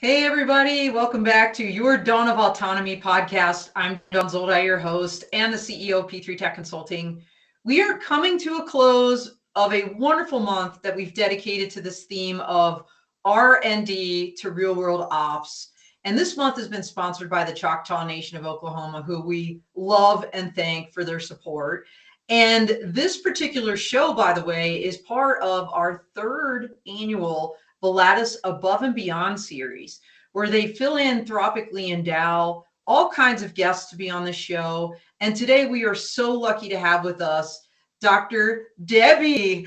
Hey, everybody. Welcome back to your Dawn of Autonomy podcast. I'm Dawn Zoldi, your host and the CEO of P3 Tech Consulting. We are coming to a close of a wonderful month that we've dedicated to this theme of R&D to real world ops. And this month has been sponsored by the Choctaw Nation of Oklahoma, who we love and thank for their support. And this particular show, by the way, is part of our third annual Volatus Above and Beyond series, where they philanthropically endow all kinds of guests to be on the show. And today we are so lucky to have with us Dr. Debbie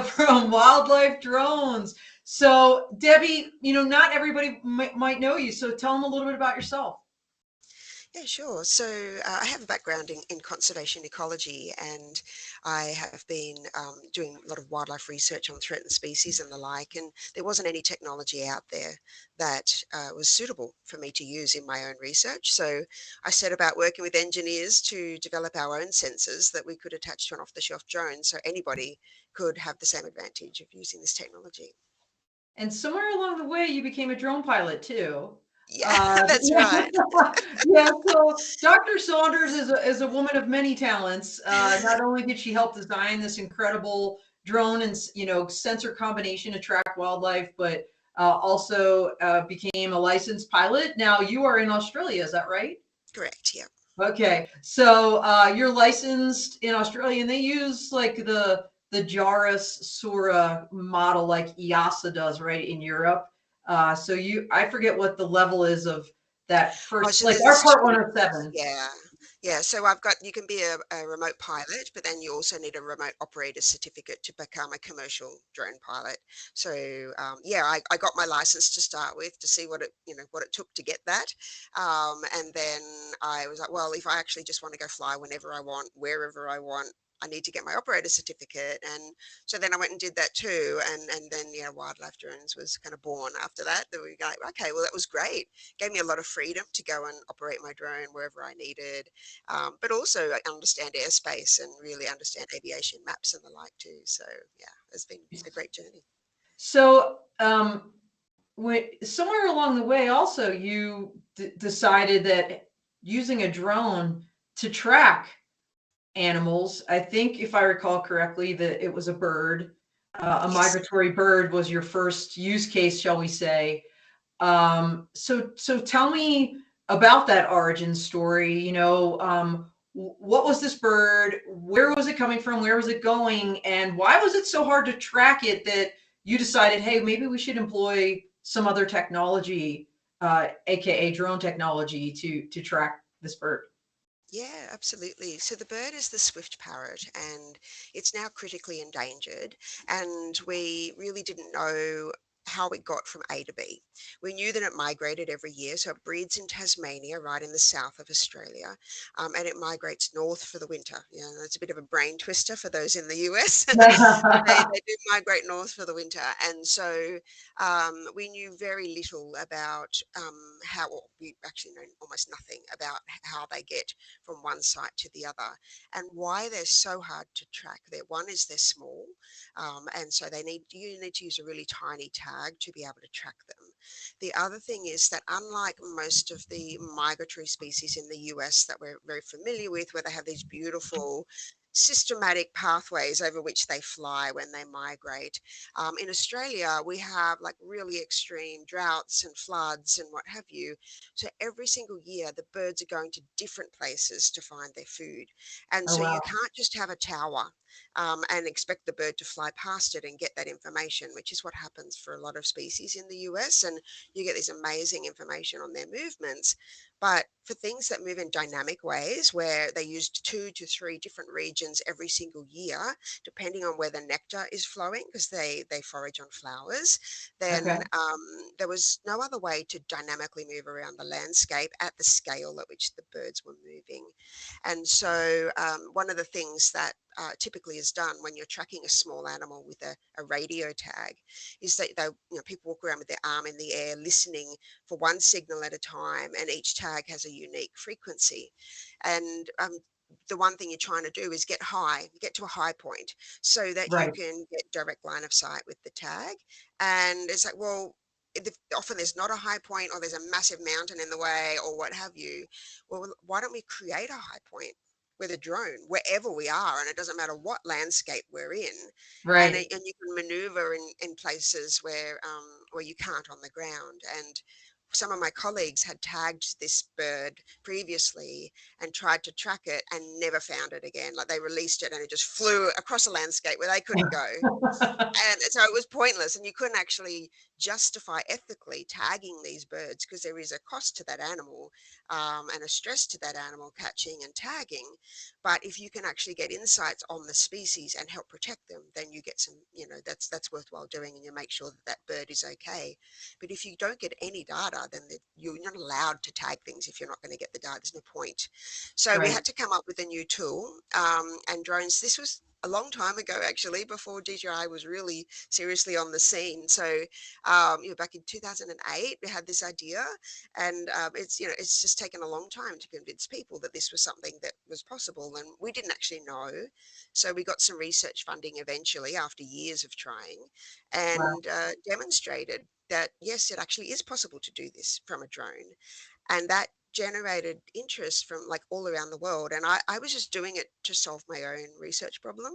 from Wildlife Drones. So, Debbie, not everybody might know you. So tell them a little bit about yourself. Yeah, sure. So I have a background in conservation ecology, and I have been doing a lot of wildlife research on threatened species and the like. And there wasn't any technology out there that was suitable for me to use in my own research. So I set about working with engineers to develop our own sensors that we could attach to an off-the-shelf drone, so anybody could have the same advantage of using this technology. And somewhere along the way, you became a drone pilot too. Yeah, that's Yeah, right. yeah. So Dr. Saunders is a woman of many talents. Not only did she help design this incredible drone and sensor combination to track wildlife, but also became a licensed pilot. Now you are in Australia, is that right? Correct. Yeah. Okay, so you're licensed in Australia, and they use like the Jaris Sura model, like EASA does, right, in Europe. So I forget what the level is of that Oh, first, so like our there's Part two. 107. Yeah. Yeah. So you can be a remote pilot, but then you also need a remote operator certificate to become a commercial drone pilot. So, yeah, I got my license to start with to see what it took to get that. And then I was like, well, if I actually just want to go fly whenever I want, wherever I want, I need to get my operator certificate. And so then I went and did that too. And then, Wildlife Drones was kind of born after that. That we go, okay, well, that was great, gave me a lot of freedom to go and operate my drone wherever I needed, but also I understand airspace and really understand aviation maps and the like too. So yeah, it's been a great journey. So somewhere along the way, also you decided that using a drone to track animals. I think, if I recall correctly, that it was a bird. A Yes. migratory bird was your first use case, shall we say? So tell me about that origin story. What was this bird? Where was it coming from? Where was it going? And why was it so hard to track it that you decided, hey, maybe we should employ some other technology, aka drone technology, to track this bird? Yeah, absolutely. So the bird is the swift parrot, and it's now critically endangered. And we really didn't know how it got from A to B. We knew that it migrated every year. So it breeds in Tasmania, right in the south of Australia, and it migrates north for the winter. Yeah, that's a bit of a brain twister for those in the US, but they do migrate north for the winter. And so we knew very little about how, well, we actually know almost nothing about how they get from one site to the other, and why they're so hard to track. One is they're small, and so you need to use a really tiny tag to be able to track them. The other thing is that unlike most of the migratory species in the US that we're very familiar with, where they have these beautiful systematic pathways over which they fly when they migrate. In Australia, we have like really extreme droughts and floods and what have you. So every single year, the birds are going to different places to find their food. And Oh, so you wow. can't just have a tower and expect the bird to fly past it and get that information, which is what happens for a lot of species in the US. And you get this amazing information on their movements. But for things that move in dynamic ways, where they used 2 to 3 different regions every single year, depending on where the nectar is flowing, because they forage on flowers, Okay. then there was no other way to dynamically move around the landscape at the scale at which the birds were moving. And so one of the things that typically is done when you're tracking a small animal with a radio tag is that people walk around with their arm in the air listening for one signal at a time, and each tag has a unique frequency. And the one thing you're trying to do is get to a high point so that you Right. can get direct line of sight with the tag. And it's like, well, often there's not a high point, or there's a massive mountain in the way, or what have you. Well, why don't we create a high point with a drone wherever we are, and it doesn't matter what landscape we're in, and Right. you can maneuver in places where you can't on the ground. And some of my colleagues had tagged this bird previously and tried to track it and never found it again. Like, they released it and it just flew across a landscape where they couldn't go. And so it was pointless, and you couldn't actually justify ethically tagging these birds, because there is a cost to that animal, and a stress to that animal catching and tagging. But if you can actually get insights on the species and help protect them, then you get some, that's worthwhile doing, and you make sure that that bird is okay. But if you don't get any data, then you're not allowed to tag things. If you're not going to get the data, there's no point. So we Right. had to come up with a new tool, and drones. This was a long time ago, actually, before DJI was really seriously on the scene. So, back in 2008, we had this idea, and it's just taken a long time to convince people that this was something that was possible, and we didn't actually know. So we got some research funding eventually after years of trying, Wow. and demonstrated that yes, it actually is possible to do this from a drone. And that generated interest from like all around the world. And I was just doing it to solve my own research problem,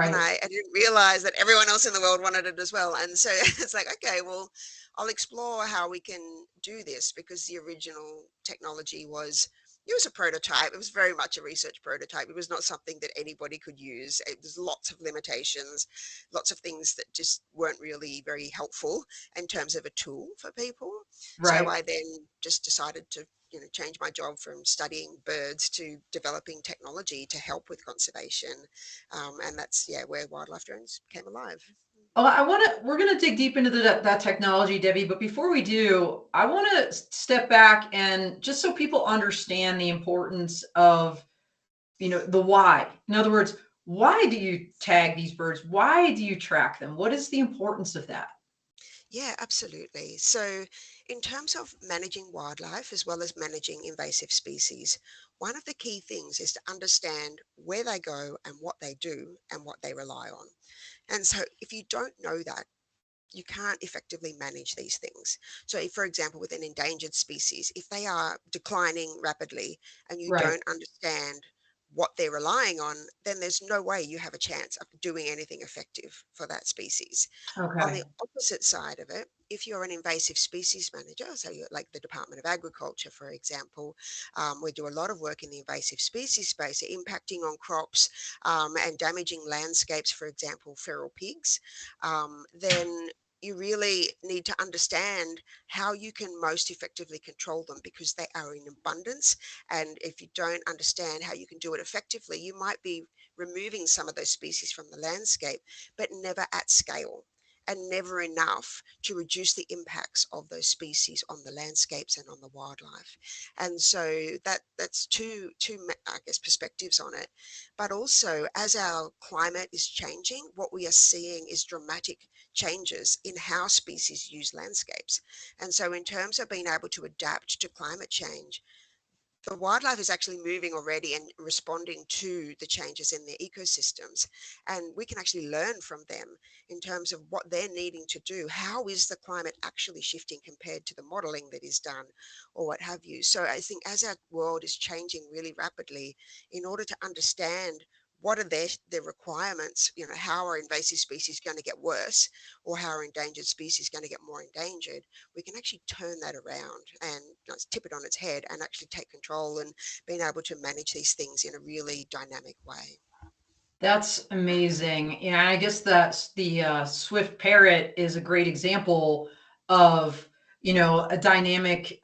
and Right. I didn't realize that everyone else in the world wanted it as well. And so it's like, okay, well, I'll explore how we can do this, because the original technology was, it was a prototype. It was very much a research prototype. It was not something that anybody could use. It was lots of limitations, lots of things that just weren't really very helpful in terms of a tool for people. So Right. I then just decided to, change my job from studying birds to developing technology to help with conservation. And that's, yeah, where wildlife drones came alive. Well, we're going to dig deep into that technology, Debbie. But before we do, I want to step back and just so people understand the importance of, the why. In other words, why do you tag these birds? Why do you track them? What is the importance of that? Yeah, absolutely. So, in terms of managing wildlife as well as managing invasive species, one of the key things is to understand where they go and what they do and what they rely on. And so, if you don't know that, you can't effectively manage these things. So, if, for example, with an endangered species, if they are declining rapidly and you Right. don't understand what they're relying on, then there's no way you have a chance of doing anything effective for that species. On Okay. the opposite side of it, if you're an invasive species manager, so you're like the Department of Agriculture, for example, we do a lot of work in the invasive species space, impacting on crops, and damaging landscapes, for example, feral pigs, then you really need to understand how you can most effectively control them, because they are in abundance. And if you don't understand how you can do it effectively, you might be removing some of those species from the landscape, but never at scale, and never enough to reduce the impacts of those species on the landscapes and on the wildlife. And so that's two I guess perspectives on it. But also, as our climate is changing, what we are seeing is dramatic changes in how species use landscapes. And so, in terms of being able to adapt to climate change, the wildlife is actually moving already and responding to the changes in their ecosystems. And we can actually learn from them in terms of what they're needing to do. How is the climate actually shifting compared to the modeling that is done, or what have you? So I think as our world is changing really rapidly, in order to understand what are their requirements, how are invasive species going to get worse, or how are endangered species going to get more endangered, we can actually turn that around and tip it on its head and actually take control and being able to manage these things in a really dynamic way. That's amazing. Yeah, I guess that's the Swift parrot is a great example of, a dynamic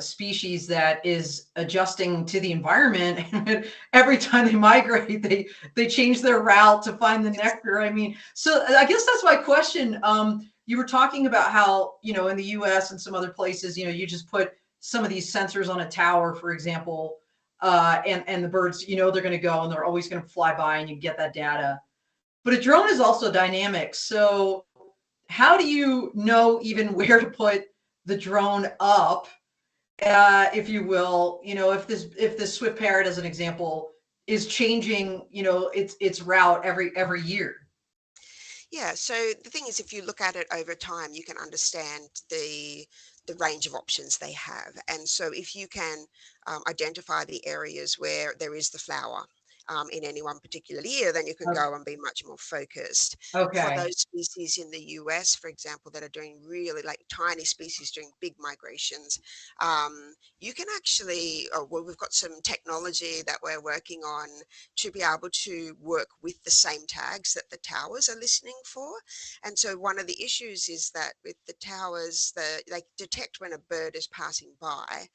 species that is adjusting to the environment. And every time they migrate, they change their route to find the Yes. nectar. I mean, so I guess that's my question. You were talking about how, in the US and some other places, you just put some of these sensors on a tower, for example, and the birds, they're going to go and they're always going to fly by and you get that data. But a drone is also dynamic. So how do you know even where to put the drone up, if you will? If this Swift parrot, as an example, is changing, its route every year. Yeah, so the thing is, if you look at it over time, you can understand the range of options they have. And so if you can identify the areas where there is the flower in any one particular year, then you can Okay. go and be much more focused. For Okay. those species in the US, for example, that are doing really like tiny species doing big migrations, you can actually, oh, well, we've got some technology that we're working on to be able to work with the same tags that the towers are listening for. And so one of the issues is that with the towers, they detect when a bird is passing by,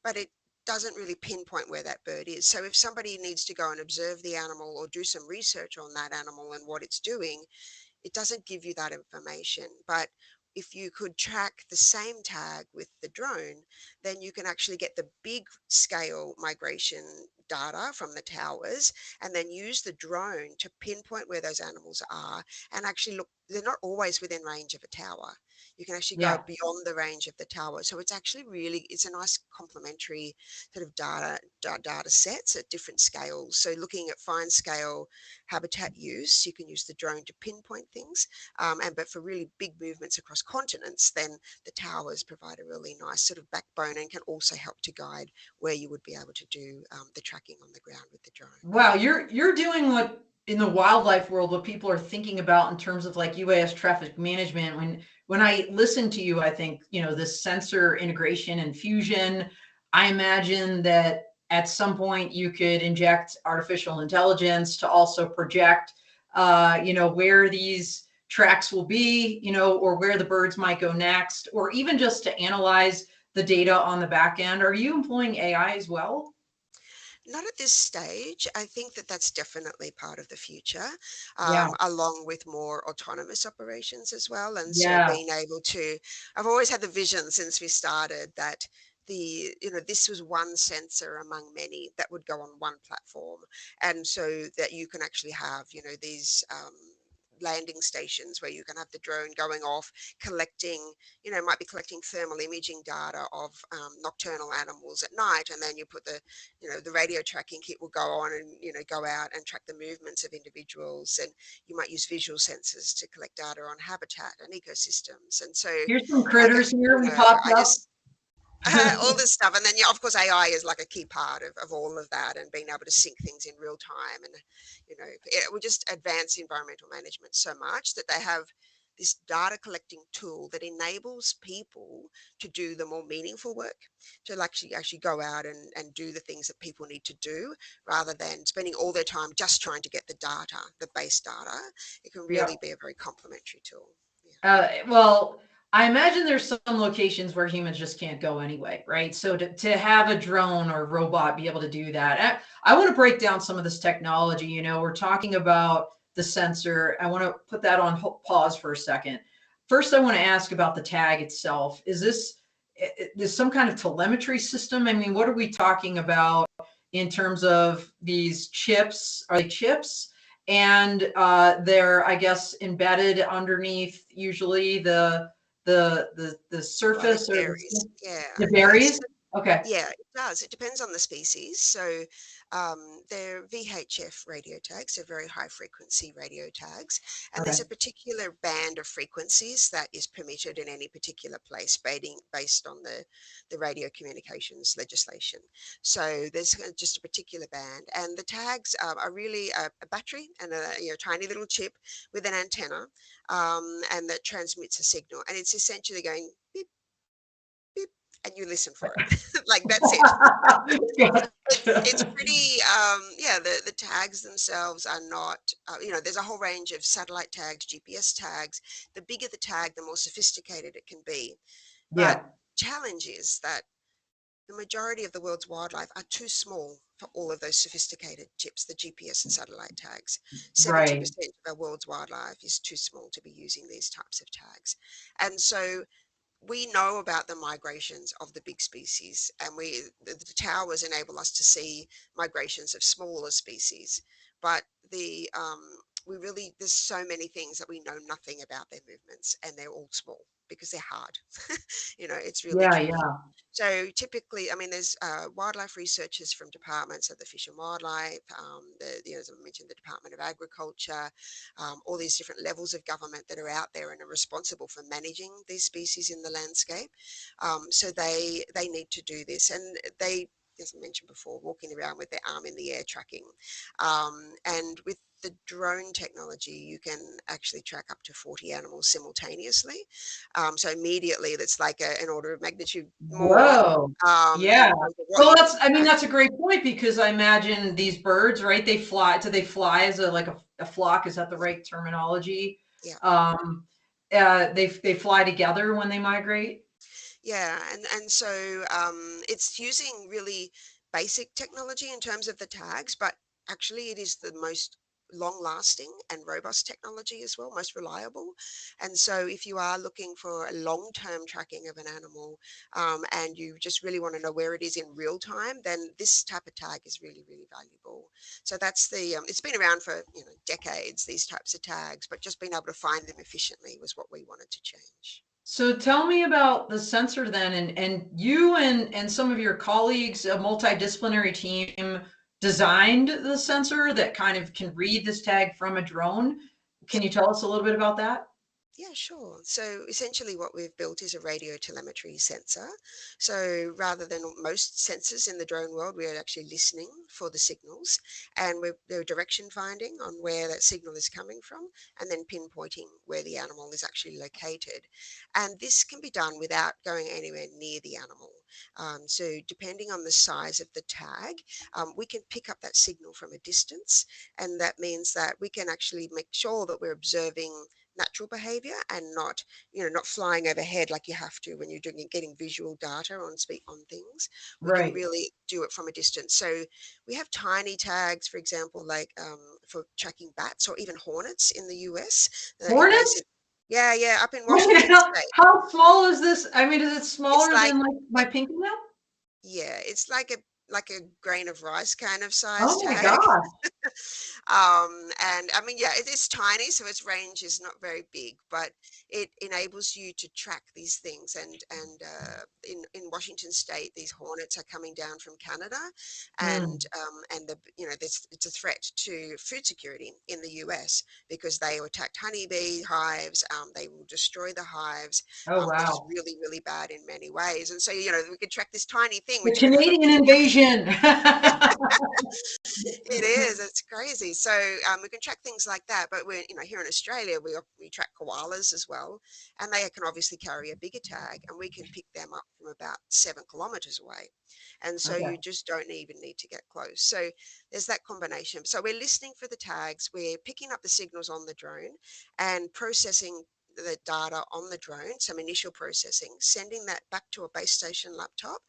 but it doesn't really pinpoint where that bird is. So if somebody needs to go and observe the animal or do some research on that animal and what it's doing, it doesn't give you that information. But if you could track the same tag with the drone, then you can actually get the big scale migration data from the towers and then use the drone to pinpoint where those animals are and actually look. They're not always within range of a tower. You can actually go Yeah. beyond the range of the tower. So it's actually really, it's a nice complementary sort of data sets at different scales. So looking at fine scale habitat use, you can use the drone to pinpoint things. But for really big movements across continents, then the towers provide a really nice sort of backbone and can also help to guide where you would be able to do the tracking on the ground with the drone. Wow, you're doing what in the wildlife world what people are thinking about in terms of like UAS traffic management. When I listen to you, I think, this sensor integration and fusion. I imagine that at some point you could inject artificial intelligence to also project where these tracks will be, or where the birds might go next, or even just to analyze the data on the back end. Are you employing AI as well? Not at this stage. I think that that's definitely part of the future, Yeah. along with more autonomous operations as well. And so Yeah. being able to, I've always had the vision since we started that this was one sensor among many that would go on one platform. And so that you can actually have, these landing stations where you can have the drone going off, collecting, might be collecting thermal imaging data of nocturnal animals at night. And then you put the radio tracking kit will go on and, go out and track the movements of individuals. And you might use visual sensors to collect data on habitat and ecosystems. And so, Here's some critters here we popped I up. just, all this stuff. And then, yeah, of course, AI is like a key part of all of that and being able to sync things in real time. And, it will just advance environmental management so much that they have this data collecting tool that enables people to do the more meaningful work, to actually go out and do the things that people need to do rather than spending all their time just trying to get the data, the base data. It can Yeah. really be a very complementary tool. Yeah. Well, I imagine there's some locations where humans just can't go anyway, right? So to have a drone or robot be able to do that, I want to break down some of this technology. We're talking about the sensor. I want to put that on pause for a second. First, I want to ask about the tag itself. Is this some kind of telemetry system? I mean, what are we talking about in terms of these chips? Are they chips? And they're, I guess, embedded underneath usually the Well, it surface or varies. Yeah. the Yes. berries. Okay. Yeah, it does. It depends on the species. So they're VHF radio tags, they're very high frequency radio tags. And there's Okay. a particular band of frequencies that is permitted in any particular place based on the radio communications legislation. So there's just a particular band. And the tags are really a battery and a tiny little chip with an antenna and that transmits a signal. And it's essentially going beep, beep, and you listen for it. Like that's it. It's Gotcha. pretty yeah, the tags themselves are not there's a whole range of satellite tags, GPS tags. The bigger the tag, the more sophisticated it can be. But Yeah. challenge is that the majority of the world's wildlife are too small for all of those sophisticated chips, the GPS and satellite tags. Right. 70% of our world's wildlife is too small to be using these types of tags. And so we know about the migrations of the big species, and the towers enable us to see migrations of smaller species, but we really, there's so many things that we know nothing about their movements, and they're all small. because they're hard. It's really Yeah, tricky. yeah. So typically, I mean, there's wildlife researchers from departments of the Fish and Wildlife, as I mentioned, the Department of Agriculture, all these different levels of government that are out there and are responsible for managing these species in the landscape. So they need to do this, and they, as I mentioned before, walking around with their arm in the air tracking. And with the drone technology, you can actually track up to 40 animals simultaneously. So immediately, that's like an order of magnitude more Whoa. in Yeah. terms of what Well, you can I mean, track. that's a great point because I imagine these birds, right? They fly. Do they fly as a flock? Is that the right terminology? Yeah. Um, they fly together when they migrate. Yeah, and so it's using really basic technology in terms of the tags, but actually it is the most long-lasting and robust technology as well, most reliable. And so if you are looking for a long-term tracking of an animal, and you just really want to know where it is in real time, then this type of tag is really, really valuable. So that's it's been around for decades, these types of tags, but just being able to find them efficiently was what we wanted to change. So tell me about the sensor then, and you and some of your colleagues, a multidisciplinary team, designed the sensor that kind of can read this tag from a drone. Can you tell us a little bit about that? Yeah, sure. So essentially what we've built is a radio telemetry sensor. So rather than most sensors in the drone world, we're actually listening for the signals, and we're direction finding on where that signal is coming from, and then pinpointing where the animal is actually located. And this can be done without going anywhere near the animal. So depending on the size of the tag, we can pick up that signal from a distance, and that means that we can actually make sure that we're observing natural behavior and not flying overhead like you have to when you're getting visual data on things. We can Right. really do it from a distance. So we have tiny tags, for example, like for tracking bats or even hornets in the US, invasive. Hornets? Yeah, yeah, up in Wait, Washington State. how small is this? I mean, is it It's smaller like than like my pinky nail? yeah, it's like a grain of rice kind of size Oh my tag. gosh. And I mean, yeah, it is tiny, so its range is not very big, but it enables you to track these things. In Washington State, these hornets are coming down from Canada, Hmm. and it's a threat to food security in the US because they attacked honeybee hives. They will destroy the hives, Oh which is wow. really, really bad in many ways. And so, we could track this tiny thing, The which could have a Canadian invasion. it is. It's crazy. So we can track things like that. But we're, here in Australia, we track koalas as well, and they can obviously carry a bigger tag, and we can pick them up from about 7 kilometres away. And so Okay. you just don't even need to get close. So there's that combination. So we're listening for the tags, we're picking up the signals on the drone, and processing the data on the drone, some initial processing, sending that back to a base station laptop,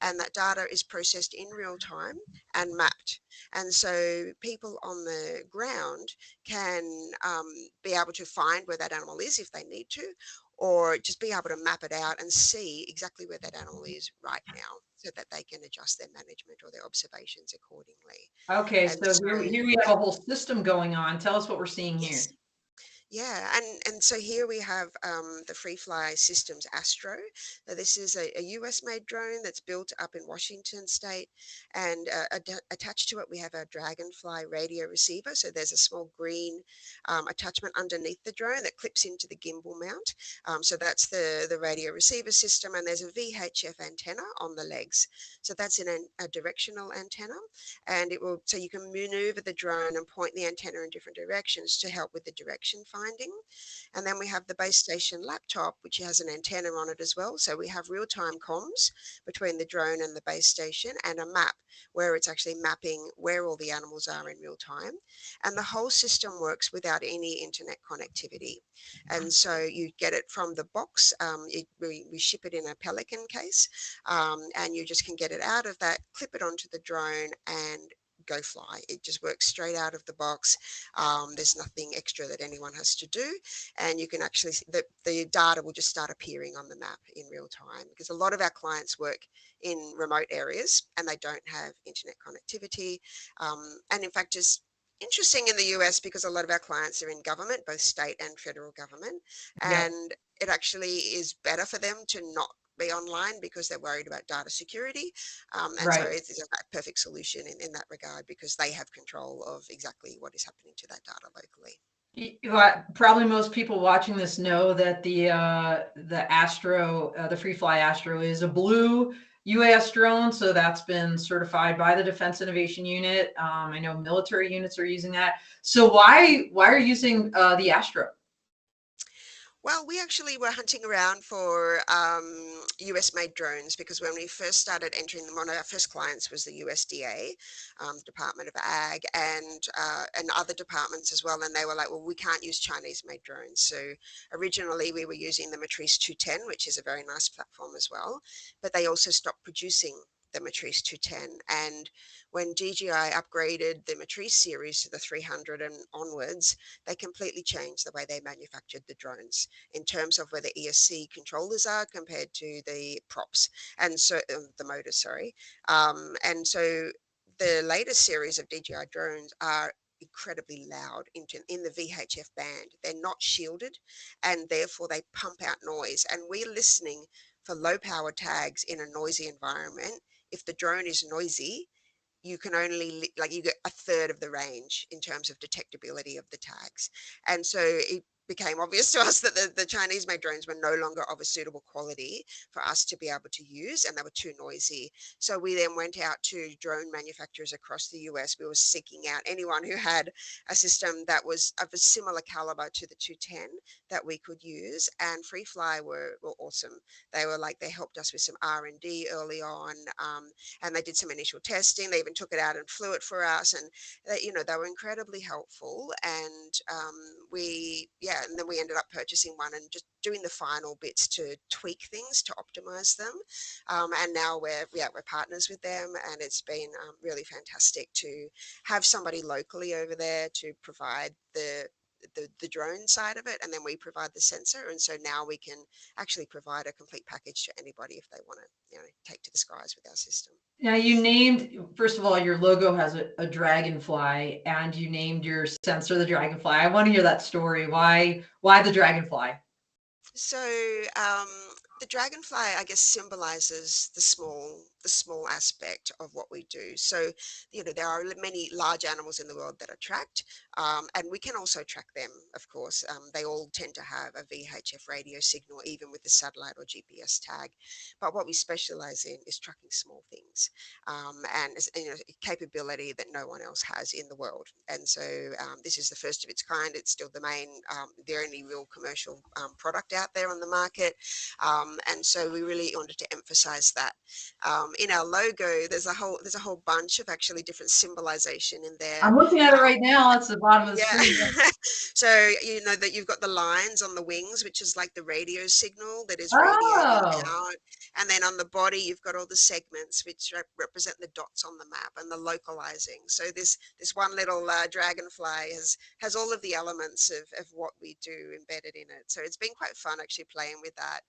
and that data is processed in real time and mapped. And so people on the ground can be able to find where that animal is if they need to, or just be able to map it out and see exactly where that animal is right now so that they can adjust their management or their observations accordingly. Okay, And so so, here we yeah, have a whole system going on. Tell us what we're seeing here. yes. Yeah, and so here we have the Free Fly Systems Astro. Now, this is a US made drone that's built up in Washington State, and attached to it we have a Dragonfly radio receiver. So there's a small green attachment underneath the drone that clips into the gimbal mount. So that's the radio receiver system, and there's a VHF antenna on the legs. So that's a directional antenna, and so you can maneuver the drone and point the antenna in different directions to help with the direction finding. And then we have the base station laptop, which has an antenna on it as well. So we have real-time comms between the drone and the base station, and a map where it's actually mapping where all the animals are in real time. And the whole system works without any internet connectivity. And so you get it from the box. We ship it in a Pelican case, and you just can get it out of that, clip it onto the drone, and go fly. It just works straight out of the box. There's nothing extra that anyone has to do, and you can actually the data will just start appearing on the map in real time, because a lot of our clients work in remote areas and they don't have internet connectivity, and in fact, just interesting in the US because a lot of our clients are in government, both state and federal government, Yep. and it actually is better for them to not be online because they're worried about data security. And so Right. it's a perfect solution in that regard because they have control of exactly what is happening to that data locally. Probably most people watching this know that the Astro, the Free Fly Astro, is a blue UAS drone. So that's been certified by the Defense Innovation Unit. I know military units are using that. So why are you using the Astro? Well, we actually were hunting around for US made drones because when we first started entering them, one of our first clients was the USDA, Department of Ag, and other departments as well. And they were like, well, we can't use Chinese made drones. So originally we were using the Matrice 210, which is a very nice platform as well. But they also stopped producing the Matrice 210. And when DJI upgraded the Matrice series to the 300 and onwards, they completely changed the way they manufactured the drones in terms of where the ESC controllers are compared to the props and so the motors, sorry. And so the latest series of DJI drones are incredibly loud in the VHF band. They're not shielded and therefore they pump out noise. And we're listening for low power tags in a noisy environment. If the drone is noisy, you can only like you get a third of the range in terms of detectability of the tags. And so it became obvious to us that the Chinese made drones were no longer of a suitable quality for us to be able to use and they were too noisy. So we then went out to drone manufacturers across the US. We were seeking out anyone who had a system that was of a similar caliber to the 210 that we could use, and Free Fly were awesome. They were like, they helped us with some R&D early on, and they did some initial testing. They even took it out and flew it for us, and they were incredibly helpful. And and then we ended up purchasing one and just doing the final bits to tweak things to optimize them. And now we're partners with them, and it's been really fantastic to have somebody locally over there to provide the drone side of it, and then we provide the sensor. And so now we can actually provide a complete package to anybody if they want to take to the skies with our system. Now you named, first of all, your logo has a dragonfly, and you named your sensor the dragonfly. I want to hear that story. Why the dragonfly? So the dragonfly, I guess, symbolizes the small aspect of what we do. So there are many large animals in the world that are tracked, and we can also track them. Of course, they all tend to have a VHF radio signal, even with the satellite or GPS tag. But what we specialize in is tracking small things, and a capability that no one else has in the world. And so this is the first of its kind. It's still the only real commercial product out there on the market. And so we really wanted to emphasize that. In our logo, there's a whole bunch of actually different symbolization in there. I'm looking at it right now. It's the bottom of the Yeah. screen. So that you've got the lines on the wings, which is like the radio signal that is radiating Oh, out. And then on the body, you've got all the segments which represent the dots on the map and the localizing. So this one little dragonfly has all of the elements of what we do embedded in it. So it's been quite fun actually playing with that.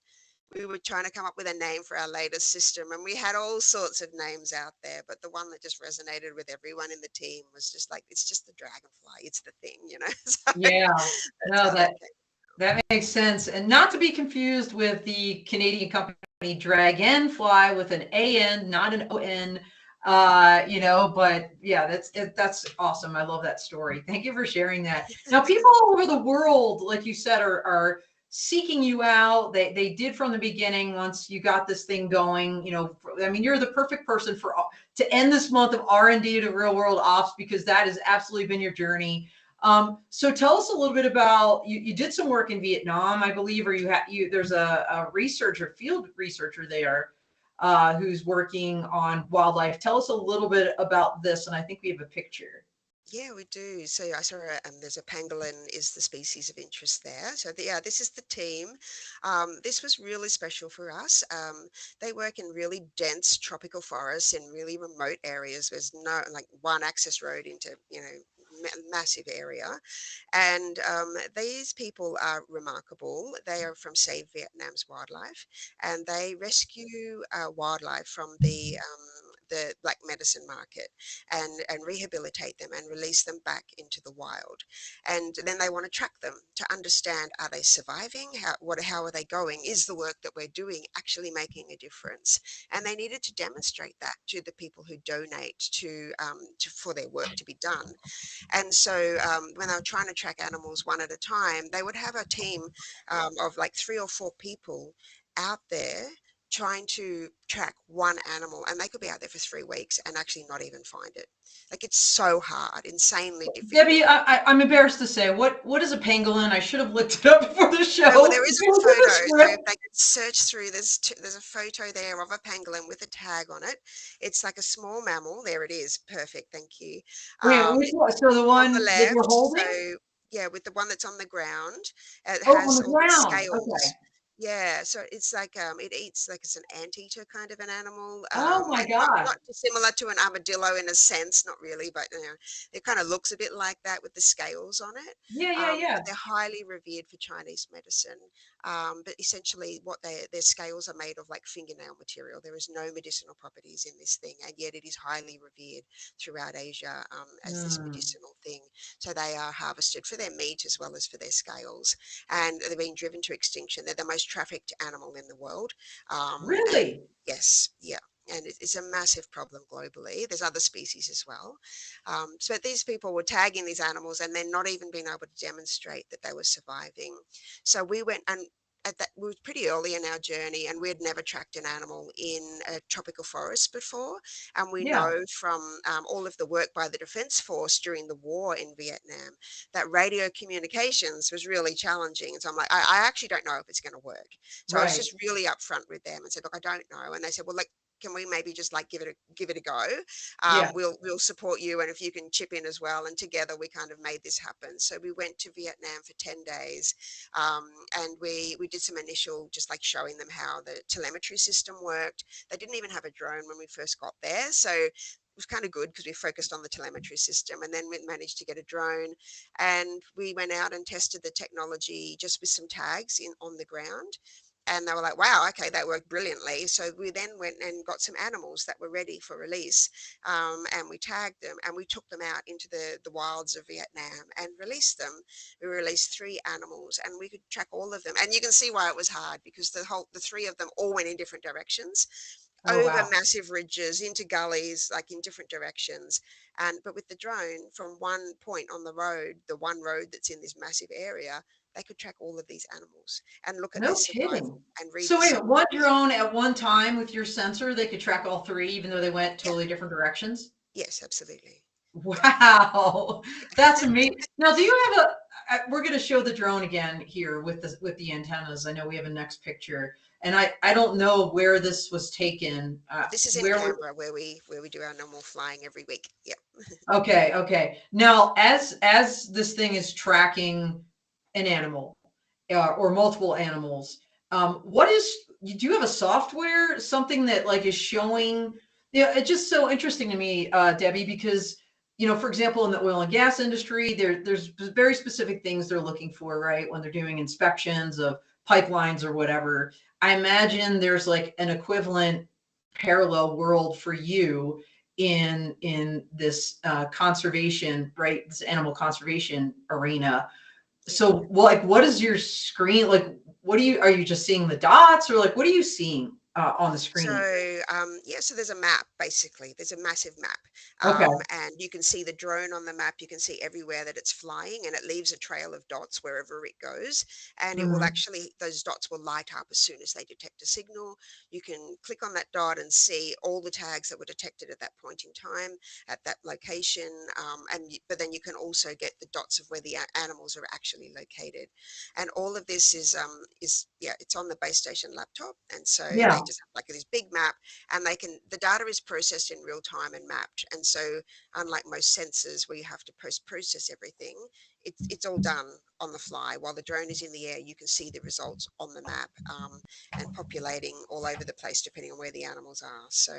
We were trying to come up with a name for our latest system, and we had all sorts of names out there, but the one that just resonated with everyone in the team was just like, it's just the dragonfly, it's the thing. So yeah. that's No, how that that came. that makes sense, and not to be confused with the Canadian company Dragonfly with an AN, not an ON. But yeah, that's awesome. I love that story. Thank you for sharing that. Now, people all over the world, like you said, are seeking you out. They did from the beginning. Once you got this thing going, I mean, you're the perfect person to end this month of R&D to real world ops, because that has absolutely been your journey. So tell us a little bit about, you did some work in Vietnam, I believe, or there's a field researcher there who's working on wildlife. Tell us a little bit about this, and I think we have a picture. Yeah, we do. So I saw there's a pangolin is the species of interest there. So this is the team. This was really special for us. They work in really dense tropical forests in really remote areas. There's no like one access road into massive area, and these people are remarkable. They are from Save Vietnam's Wildlife, and they rescue wildlife from the black medicine market and rehabilitate them and release them back into the wild. And then they want to track them to understand, are they surviving? How are they going? Is the work that we're doing actually making a difference? And they needed to demonstrate that to the people who donate for their work to be done. And so when they were trying to track animals one at a time, they would have a team of like 3 or 4 people out there trying to track one animal, and they could be out there for 3 weeks and actually not even find it. Like, it's so hard, insanely difficult. Debbie, I'm embarrassed to say, what is a pangolin? I should have looked it up before the show. No, well, there is It a was in photo, the so if script. they could search through, there's a photo there of a pangolin with a tag on it. It's like a small mammal. There it is. Perfect. Thank you. Wait, which It's one? So the on the one that you're left. holding? So yeah, with the one that's on the ground, it Oh, on has the all these ground. scales. Okay. Yeah, so it's like it eats like it's an anteater kind of an animal, Oh my and not gosh. not dissimilar to an armadillo in a sense, not really, but it kind of looks a bit like that with the scales on it. Yeah, yeah, But yeah. they're highly revered for Chinese medicine. But essentially, what their scales are made of like fingernail material. There is no medicinal properties in this thing, and yet it is highly revered throughout Asia as this Hmm. medicinal thing. So they are harvested for their meat as well as for their scales, and they're being driven to extinction. They're the most trafficked animal in the world. And Really? yes, yeah. And it's a massive problem globally. There's other species as well. So these people were tagging these animals and then not even being able to demonstrate that they were surviving. So we went and at that we were pretty early in our journey, and we had never tracked an animal in a tropical forest before. And we Yeah. know from all of the work by the Defence Force during the war in Vietnam that radio communications was really challenging. And so I'm like, I actually don't know if it's going to work. So I was Right. just really upfront with them and said, look, I don't know. And they said, well, like, can we maybe just like give it a go? Yeah. We'll support you, and if you can chip in as well. And together we kind of made this happen. So we went to Vietnam for 10 days, and we did some initial just like showing them how the telemetry system worked. They didn't even have a drone when we first got there, so it was kind of good because we focused on the telemetry system, and then we managed to get a drone, and we went out and tested the technology just with some tags on the ground. And they were like, wow, okay, that worked brilliantly. So we then went and got some animals that were ready for release, and we tagged them and we took them out into the wilds of Vietnam and released them. We released 3 animals, and we could track all of them. And you can see why it was hard, because the 3 of them all went in different directions, Oh over wow. massive ridges, into gullies, like in different directions. But with the drone, from one point on the road, the one road that's in this massive area, they could track all of these animals and look at their No survival kidding. and read So the wait, one signals. drone at one time with your sensor, they could track all three, even though they went Yeah, totally different directions? yes, absolutely. Wow, that's amazing. Now, do you have we're going to show the drone again here with the antennas. I know we have a next picture, and I don't know where this was taken. This is in Where we Canberra where we do our normal flying every week. Yeah. Okay, okay. Now, as this thing is tracking an animal or multiple animals, what is do you have a software, something that like is showing? Yeah, it's just so interesting to me, Debbie, because for example, in the oil and gas industry, there's very specific things they're looking for, right? When they're doing inspections of pipelines or whatever. I imagine there's like an equivalent parallel world for you in this conservation, right? This animal conservation arena. Yeah. So, well, like, what is your screen like? What are you just seeing the dots, or like, what are you seeing on the screen? So yeah, so there's a map basically. There's a massive map, Okay. and you can see the drone on the map. You can see everywhere that it's flying, and it leaves a trail of dots wherever it goes. And it will Mhm. actually, those dots will light up as soon as they detect a signal. You can click on that dot and see all the tags that were detected at that point in time at that location. But then you can also get the dots of where the animals are actually located. And all of this is yeah, it's on the base station laptop, and so Yeah. they just have like this big map, and the data is processed in real time and mapped. And so unlike most sensors where you have to process everything, it's all done on the fly. While the drone is in the air, you can see the results on the map, and populating all over the place depending on where the animals are. So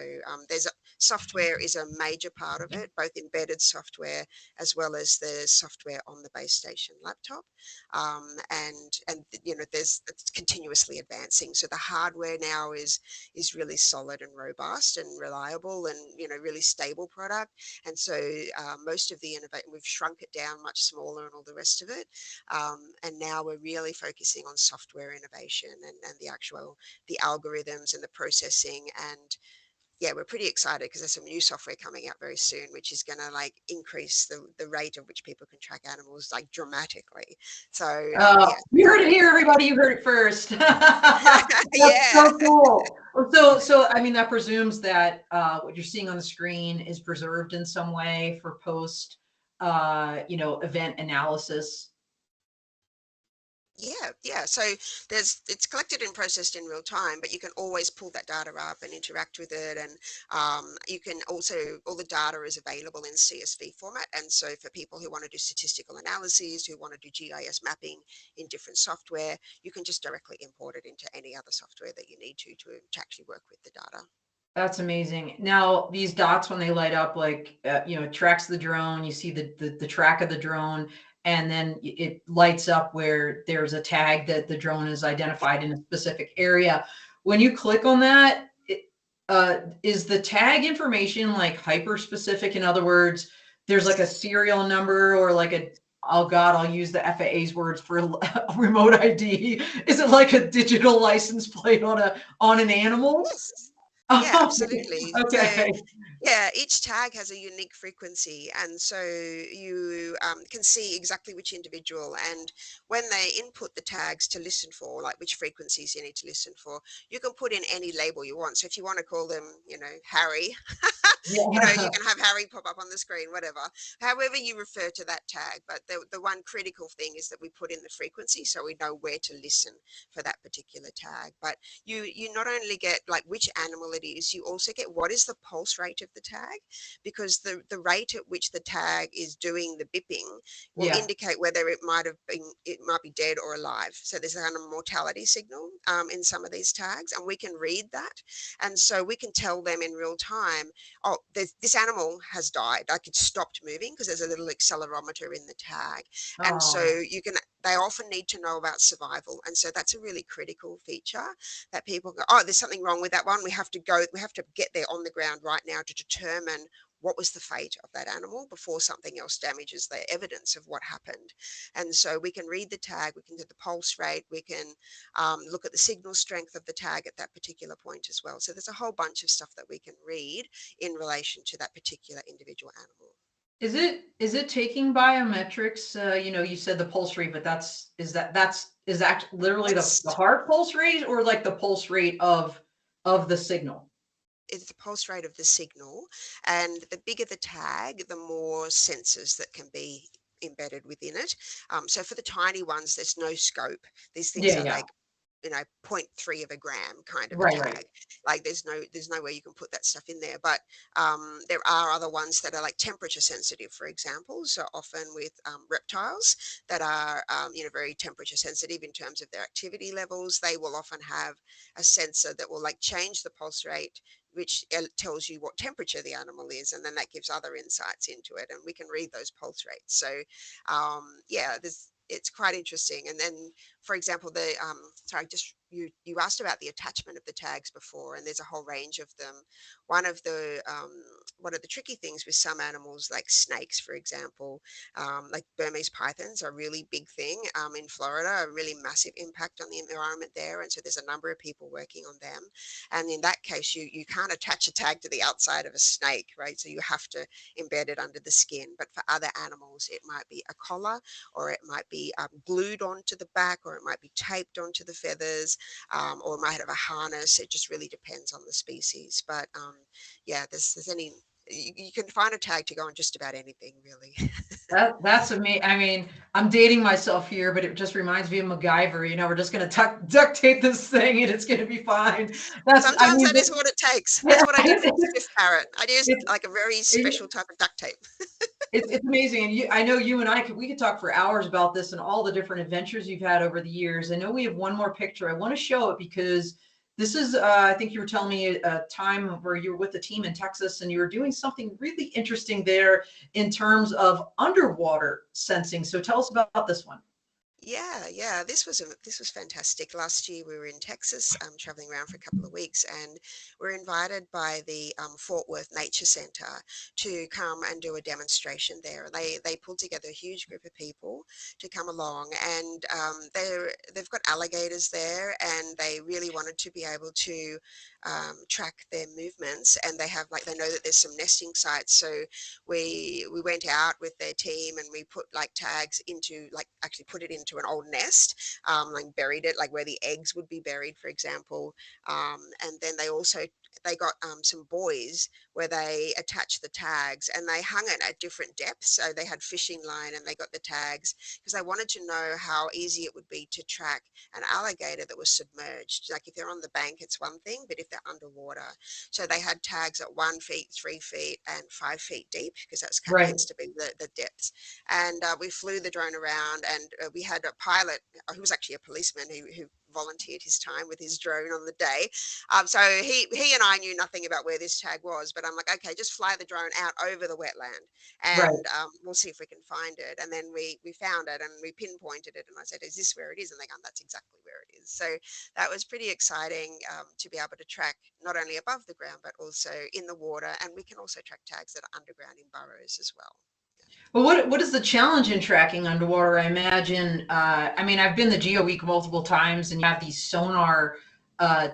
software is a major part of it, both embedded software as well as the software on the base station laptop. And it's continuously advancing. So the hardware now is really solid and robust and reliable, and really stable product. And so most of the innovation, we've shrunk it down much smaller and all the rest of it. And now we're really focusing on software innovation and the algorithms and the processing. And yeah, we're pretty excited because there's some new software coming out very soon, which is going to like increase the rate of which people can track animals like dramatically. So yeah. You heard it here, everybody. You heard it first. That's Yeah. so cool. So I mean, that presumes that what you're seeing on the screen is preserved in some way for post, event analysis. Yeah. So it's collected and processed in real time, but you can always pull that data up and interact with it. And you can also, all the data is available in CSV format. And so for people who want to do statistical analyses, who want to do GIS mapping in different software, you can just directly import it into any other software that you need to actually work with the data. That's amazing. Now, these dots, when they light up, like, it tracks the drone, you see the track of the drone, and then it lights up where there's a tag that the drone is identified in a specific area. When you click on that, is the tag information like hyper specific? In other words, there's like a serial number or like oh God, I'll use the FAA's words for a remote ID. Is it like a digital license plate on an animal? Yes. Yeah, Oh, absolutely. So, okay. yeah, each tag has a unique frequency, and so you can see exactly which individual. And when they input the tags to listen for, like which frequencies you need to listen for, you can put in any label you want. So if you want to call them, Harry, you Yeah. can have Harry pop up on the screen, whatever. However you refer to that tag, but the one critical thing is that we put in the frequency so we know where to listen for that particular tag. But you not only get like which animal it is, you also get what is the pulse rate of the tag, because the rate at which the tag is doing the bipping will Yeah. indicate whether it might be dead or alive. So there's a kind of mortality signal in some of these tags, and we can read that. And so we can tell them in real time, oh, this animal has died. Like it stopped moving because there's a little accelerometer in the tag. And so Oh, they often need to know about survival. And so that's a really critical feature that people go, oh, there's something wrong with that one. We have to get there on the ground right now to determine what was the fate of that animal before something else damages the evidence of what happened. And so we can read the tag, we can do the pulse rate, we can look at the signal strength of the tag at that particular point as well. So there's a whole bunch of stuff that we can read in relation to that particular individual animal. is it taking biometrics? You said the pulse rate, but is that literally the That's heart pulse rate, or like the pulse rate of the signal? It's the pulse rate of the signal, and the bigger the tag, the more sensors that can be embedded within it. So for the tiny ones, there's no scope. These things Yeah, are yeah. like 0.3 of a gram kind of a Right, right. tag. Like there's no way you can put that stuff in there. But there are other ones that are like temperature sensitive, for example. So often with reptiles that are very temperature sensitive in terms of their activity levels, they will often have a sensor that will like change the pulse rate, which tells you what temperature the animal is, and then that gives other insights into it, and we can read those pulse rates. So yeah, it's quite interesting. And then, for example, sorry, just you asked about the attachment of the tags before, and there's a whole range of them. One of the tricky things with some animals, like snakes, for example, like Burmese pythons are a really big thing in Florida, a really massive impact on the environment there, and so there's a number of people working on them. And in that case, you can't attach a tag to the outside of a snake, right? So you have to embed it under the skin. But for other animals, it might be a collar, or it might be glued onto the back, or it might be taped onto the feathers, or it might have a harness. It just really depends on the species. But yeah, you can find a tag to go on just about anything, really. That's amazing. I mean, I'm dating myself here, but it just reminds me of MacGyver. We're just going to duct tape this thing and it's going to be fine. I Sometimes mean, that is what it takes. yeah, That's what I did for the Swift Parrot. I used it's, like a very it, special type of duct tape. it's amazing. And I know you and we could talk for hours about this and all the different adventures you've had over the years. I know we have one more picture. I want to show it because this is, I think you were telling me a time where you were with the team in Texas and you were doing something really interesting there in terms of underwater sensing. So tell us about this one. Yeah. This was fantastic. Last year we were in Texas, traveling around for a couple of weeks, and we were invited by the Fort Worth Nature Center to come and do a demonstration there. They pulled together a huge group of people to come along, and they've got alligators there, and they really wanted to be able to track their movements, and they know that there's some nesting sites, so we went out with their team and we put like tags into, like actually put it into an old nest, like buried it like where the eggs would be buried, for example. And then they got some buoys where they attached the tags, and they hung it at different depths. So they had fishing line and they got the tags because they wanted to know how easy it would be to track an alligator that was submerged. Like if they're on the bank, it's one thing, but if they're underwater. So they had tags at 1 feet, 3 feet, and 5 feet deep, because that's Right, tends to be the depths. And we flew the drone around, and we had a pilot who was actually a policeman who volunteered his time with his drone on the day. So he and I knew nothing about where this tag was, but I'm like, okay, just fly the drone out over the wetland, right. and we'll see if we can find it. And then we found it and we pinpointed it, and I said, is this where it is? And they go, that's exactly where it is. So that was pretty exciting, to be able to track not only above the ground but also in the water, and we can also track tags that are underground in burrows as well. Well, what is the challenge in tracking underwater? I imagine. I mean, I've been the Geo Week multiple times, and you have these sonar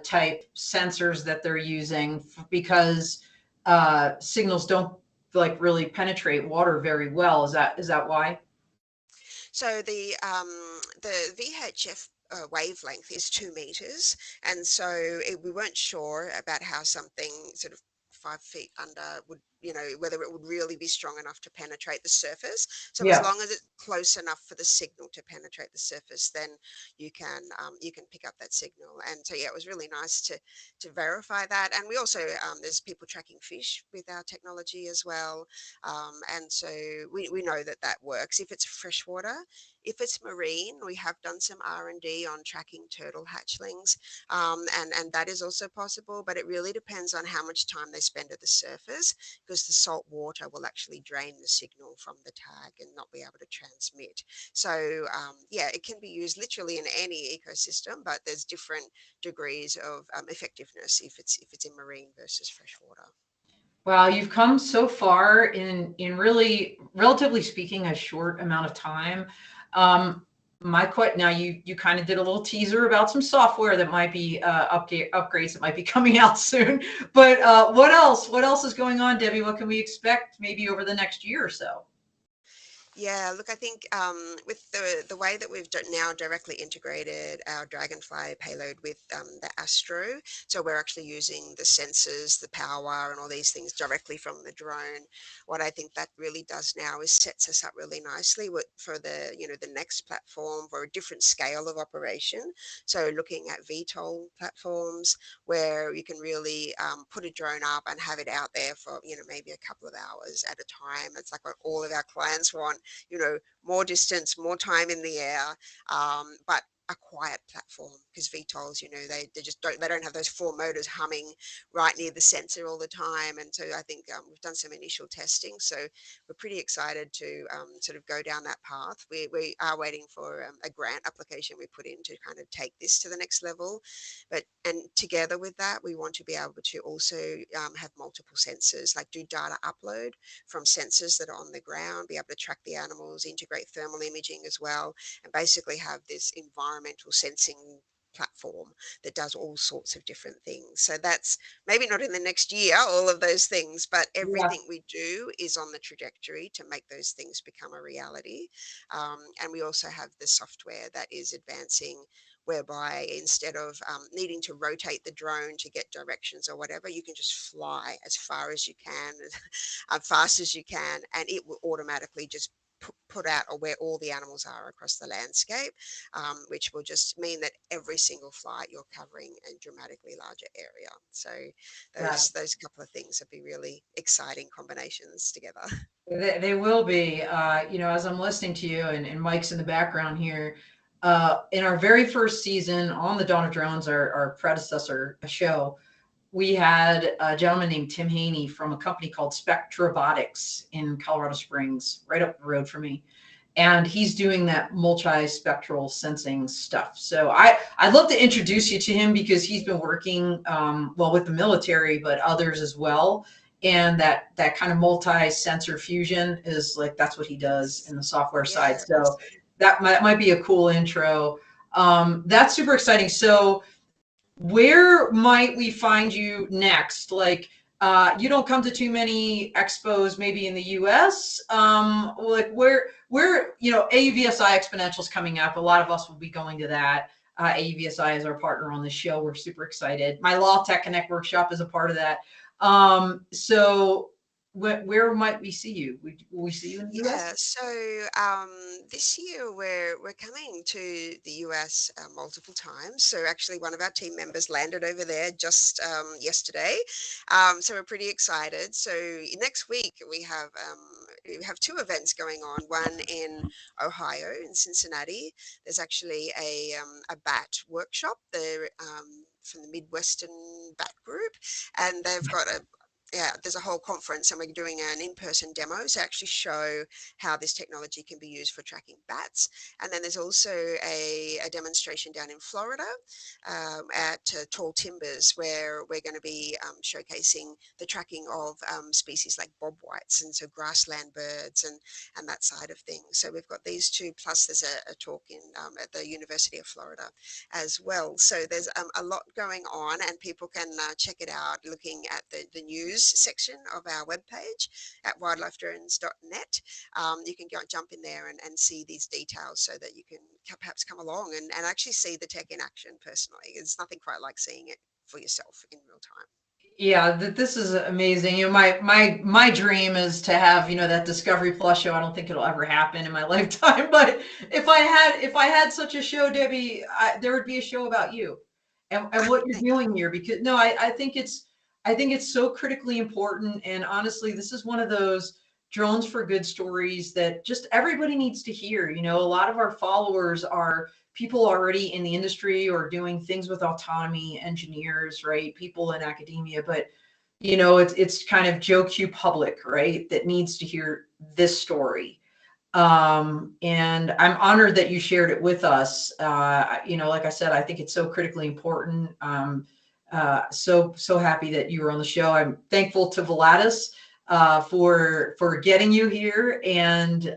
type sensors that they're using because signals don't like really penetrate water very well. Is that why? So the VHF wavelength is 2 meters, and so we weren't sure about how something sort of 5 feet under would, whether it would really be strong enough to penetrate the surface. So as Yeah, long as it's close enough for the signal to penetrate the surface, then you can pick up that signal. And so yeah, it was really nice to verify that. And we also, there's people tracking fish with our technology as well. And so we know that that works if it's freshwater. If it's marine, we have done some R&D on tracking turtle hatchlings, and that is also possible, but it really depends on how much time they spend at the surface, because the salt water will actually drain the signal from the tag and not be able to transmit. So yeah, it can be used literally in any ecosystem, but there's different degrees of effectiveness if it's in marine versus freshwater. wow, you've come so far in really, relatively speaking, a short amount of time. Um, now you kind of did a little teaser about some software that might be upgrades that might be coming out soon. But what else? What else is going on, Debbie? What can we expect maybe over the next year or so? Yeah, look, I think with the way that we've now directly integrated our Dragonfly payload with the Astro, so we're actually using the sensors, the power, and all these things directly from the drone. What I think that really does now is sets us up really nicely for the next platform for a different scale of operation. So looking at VTOL platforms where you can really put a drone up and have it out there for maybe a couple of hours at a time. It's like what all of our clients want, more distance, more time in the air, but a quiet platform, because VTOLs, they just don't have those four motors humming right near the sensor all the time. And so I think we've done some initial testing, so we're pretty excited to sort of go down that path. We are waiting for a grant application we put in to kind of take this to the next level, and together with that, we want to be able to also have multiple sensors, like do data upload from sensors that are on the ground, be able to track the animals, integrate thermal imaging as well, and basically have this environmental sensing platform that does all sorts of different things. So that's maybe not in the next year, all of those things, but Yeah. everything we do is on the trajectory to make those things become a reality. And we also have the software that is advancing whereby instead of needing to rotate the drone to get directions or whatever, you can just fly as far as you can, as fast as you can, and it will automatically just put out or where all the animals are across the landscape, which will just mean that every single flight you're covering a dramatically larger area. So those couple of things would be really exciting combinations together. They will be. As I'm listening to you and Mike's in the background here, in our very first season on the Dawn of Drones, our predecessor show, we had a gentleman named Tim Haney from a company called Spectrobotics in Colorado Springs, right up the road from me. And he's doing that multi-spectral sensing stuff. So I'd love to introduce you to him because he's been working, with the military, but others as well. And that kind of multi-sensor fusion is like, that's what he does in the software side. So that might be a cool intro. That's super exciting. So where might we find you next? Like, you don't come to too many expos, maybe in the US. Like where AUVSI Exponential is coming up. A lot of us will be going to that. AUVSI is our partner on the show. We're super excited. My Law Tech Connect workshop is a part of that. So where might we see you? Will we see you in the US? Yeah, so this year we're coming to the US multiple times. So actually, one of our team members landed over there just yesterday. So we're pretty excited. So next week we have two events going on. One in Ohio, in Cincinnati. There's actually a bat workshop there from the Midwestern Bat Group, and they've got there's a whole conference, and we're doing an in-person demo to actually show how this technology can be used for tracking bats. And then there's also a demonstration down in Florida at Tall Timbers, where we're going to be showcasing the tracking of species like bobwhites, and so grassland birds and that side of things. So we've got these two, plus there's a talk in at the University of Florida as well. So there's a lot going on, and people can check it out looking at the news section of our webpage at wildlifedrones.net. You can jump in there and see these details so that you can perhaps come along and actually see the tech in action personally. There's nothing quite like seeing it for yourself in real time. Yeah, this is amazing. My dream is to have, that Discovery Plus show. I don't think it'll ever happen in my lifetime, but if I had such a show, Debbie, there would be a show about you and what you're doing here. Because no, I think it's so critically important. And honestly, this is one of those drones for good stories that just everybody needs to hear. A lot of our followers are people already in the industry or doing things with autonomy, engineers, right? People in academia, but it's kind of Joe Q public, right? That needs to hear this story. And I'm honored that you shared it with us. Like I said, I think it's so critically important. So happy that you were on the show. I'm thankful to Volatus for getting you here, and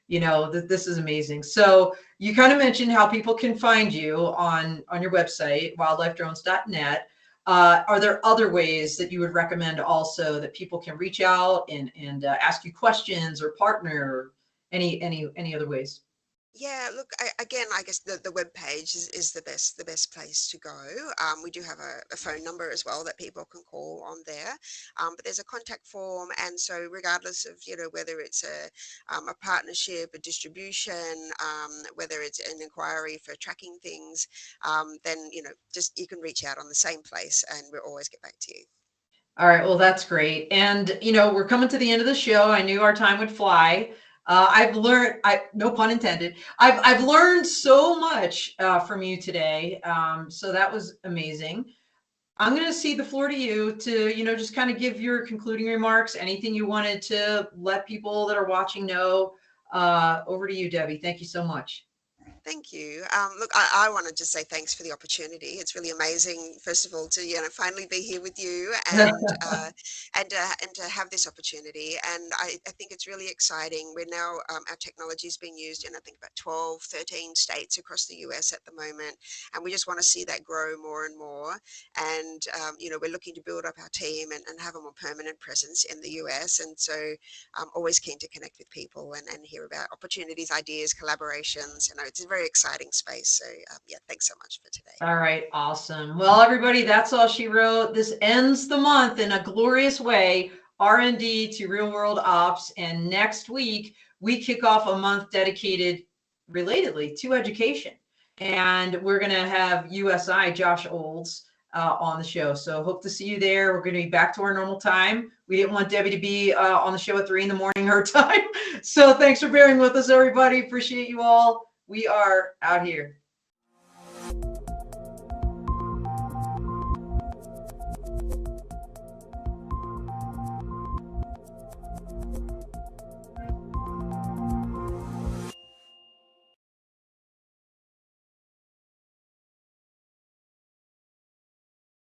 this is amazing. So you kind of mentioned how people can find you on your website, wildlifedrones.net. Are there other ways that you would recommend also that people can reach out and ask you questions or partner, or any other ways? Yeah, look, I guess the web page is the best place to go. We do have a phone number as well that people can call on there, but there's a contact form, and so regardless of whether it's a partnership, a distribution, whether it's an inquiry for tracking things, then just you can reach out on the same place, and we'll always get back to you. All right, well, that's great. And we're coming to the end of the show. I knew our time would fly. I've learned, no pun intended, I've learned so much from you today. So that was amazing. I'm going to cede the floor to you to, just kind of give your concluding remarks, anything you wanted to let people that are watching know. Over to you, Debbie. Thank you so much. Thank you. Look, I want to just say thanks for the opportunity. It's really amazing, first of all, to finally be here with you and to have this opportunity. And I think it's really exciting. We're now our technology is being used in I think about 12, 13 states across the US at the moment, and we just want to see that grow more and more. And we're looking to build up our team and have a more permanent presence in the US. And so I'm always keen to connect with people and hear about opportunities, ideas, collaborations. It's a very very exciting space. So yeah, thanks so much for today. All right, awesome. Well, everybody, that's all she wrote. This ends the month in a glorious way, R&D to real world ops. And next week, we kick off a month dedicated, relatedly, to education. And we're going to have USI, Josh Olds, on the show. So hope to see you there. We're going to be back to our normal time. We didn't want Debbie to be on the show at 3 a.m. her time. So thanks for bearing with us, everybody. Appreciate you all. We are out here.